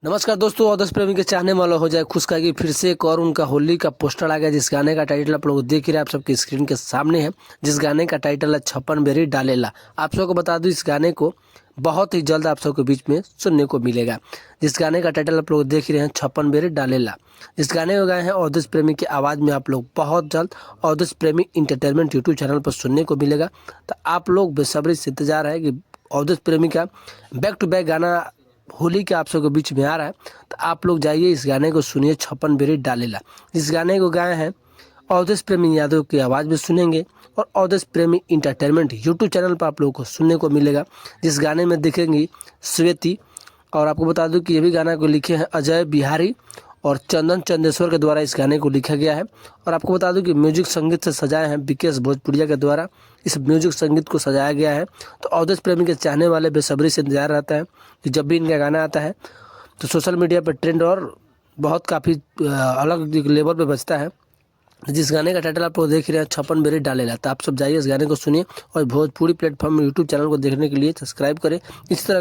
नमस्कार दोस्तों, अवधेश प्रेमी के चाहने वाला हो जाए खुश कि फिर से एक और उनका होली का पोस्टर आ गया, जिस गाने का टाइटल आप लोग देख ही रहे हैं, आप सबकी स्क्रीन के सामने है। जिस गाने का टाइटल है छप्पन बेरी डालेला। आप सबको बता दूं, इस गाने को बहुत ही जल्द आप सबके बीच में सुनने को मिलेगा। जिस गाने का टाइटल आप लोग देख ही रहे हैं छप्पन बेरी डालेला। इस गाने को गाए हैं अवधेश प्रेमी की आवाज़ में। आप लोग बहुत जल्द अवधेश प्रेमी इंटरटेनमेंट यूट्यूब चैनल पर सुनने को मिलेगा। तो आप लोग बेसब्री से इंतजार है कि अवधेश प्रेमी का बैक टू बैक गाना होली के आप सबके बीच में आ रहा है। तो आप लोग जाइए इस गाने को सुनिए, छप्पन बेरी डालेला। इस गाने को गाए हैं अवधेश प्रेमी यादव की आवाज़ में सुनेंगे और अवधेश प्रेमी इंटरटेनमेंट यूट्यूब चैनल पर आप लोगों को सुनने को मिलेगा। जिस गाने में दिखेंगी श्वेती। और आपको बता दूं कि ये भी गाना को लिखे हैं अजय बिहारी और चंदन चंदेश्वर के द्वारा इस गाने को लिखा गया है। और आपको बता दूं कि म्यूजिक संगीत से सजाए हैं विकेश भोजपुरिया के द्वारा इस म्यूजिक संगीत को सजाया गया है। तो अवधेश प्रेमी के चाहने वाले बेसब्री से इंतजार रहता है कि जब भी इनका गाना आता है तो सोशल मीडिया पर ट्रेंड और बहुत काफ़ी अलग लेवल पे बजता है। जिस गाने का टाइटल आप लोग देख रहे हैं छप्पन बेरी डालेला। तो आप सब जाइए इस गाने को सुनिए और भोजपुरी प्लेटफॉर्म यूट्यूब चैनल को देखने के लिए सब्सक्राइब करें। इसी तरह